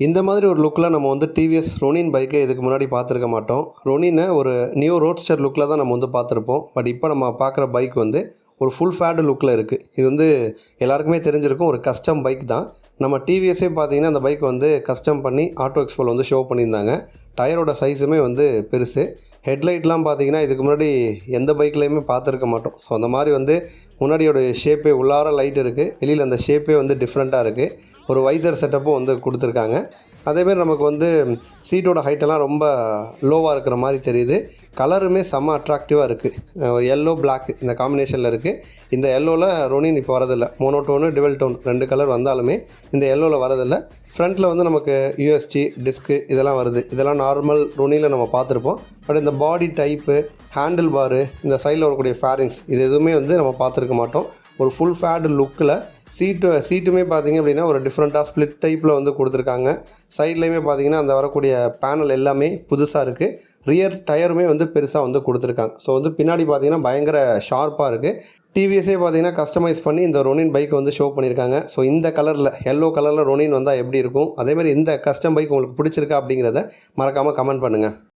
இந்த மாதிரி ஒரு லுக்கில் நம்ம வந்து டிவிஎஸ் ரொனின் பைக்கை இதுக்கு முன்னாடி பார்த்துருக்க மாட்டோம். ரொனினை ஒரு நியூ ரோட்ஸ்டர் லுக்கில் தான் நம்ம வந்து பார்த்துருப்போம். பட் இப்போ நம்ம பார்க்குற பைக் வந்து ஒரு ஃபுல் ஃபேடு லுக்கில் இருக்குது. இது வந்து எல்லாருக்குமே தெரிஞ்சிருக்கும், ஒரு கஸ்டம் பைக் தான். நம்ம டிவிஎஸ்ஸே பார்த்தீங்கன்னா அந்த பைக் வந்து கஸ்டம் பண்ணி ஆட்டோ எக்ஸ்போவில் வந்து ஷோ பண்ணியிருந்தாங்க. டயரோட சைஸுமே வந்து பெருசு. ஹெட்லைட்லாம் பார்த்தீங்கன்னா இதுக்கு முன்னாடி எந்த பைக்லேயுமே பார்த்துருக்க மாட்டோம். ஸோ அந்த மாதிரி வந்து முன்னாடியோட ஷேப்பே உள்ளார லைட் இருக்குது, வெளியில் அந்த ஷேப்பே வந்து டிஃப்ரெண்ட்டாக இருக்குது. ஒரு வைசர் செட்டப்பும் வந்து கொடுத்துருக்காங்க. அதேமாரி நமக்கு வந்து சீட்டோட ஹைட்டெல்லாம் ரொம்ப லோவாக இருக்கிற மாதிரி தெரியுது. கலருமே செம்ம அட்ராக்டிவாக இருக்குது. எல்லோ பிளாக் இந்த காம்பினேஷனில் இருக்குது. இந்த எல்லோவில் ரொனின் இப்போ வரதில்லை. மோனோடோனு டிவல் டோன் 2 கலர் வந்தாலுமே இந்த எல்லோவில் வரதில்லை. ஃப்ரண்ட்டில் வந்து நமக்கு யூஎஸ்டி டிஸ்க்கு இதெல்லாம் வருது. இதெல்லாம் நார்மல் ரொனியில் நம்ம பார்த்துருப்போம். பட் இந்த பாடி டைப்பு, ஹேண்டில் பாரு, இந்த சைடில் வரக்கூடிய ஃபேரிங்ஸ் இது எதுவுமே வந்து நம்ம பார்த்துருக்க மாட்டோம். ஒரு ஃபுல் ஃபேடு லுக்கில் சீட்டுமே பார்த்திங்க அப்படின்னா ஒரு டிஃப்ரெண்ட்டாக ஸ்ப்ளிட் டைப்பில் வந்து கொடுத்துருக்காங்க. சைட்லேயுமே பார்த்திங்கன்னா அந்த வரக்கூடிய பேனல் எல்லாமே புதுசாக இருக்குது. ரியர் டயருமே வந்து பெருசாக வந்து கொடுத்துருக்காங்க. ஸோ வந்து பின்னாடி பார்த்திங்கன்னா பயங்கர ஷார்ப்பாக இருக்குது. டிவிஎஸ்ஸே பார்த்திங்கன்னா கஸ்டமைஸ் பண்ணி இந்த ரொனின் பைக் வந்து ஷோ பண்ணியிருக்காங்க. ஸோ இந்த கலரில் எல்லோ கலரில் ரொனின் வந்தால் எப்படி இருக்கும், அதேமாதிரி இந்த கஸ்டம் பைக் உங்களுக்கு பிடிச்சிருக்கா அப்படிங்கிறத மறக்காமல் கமெண்ட் பண்ணுங்கள்.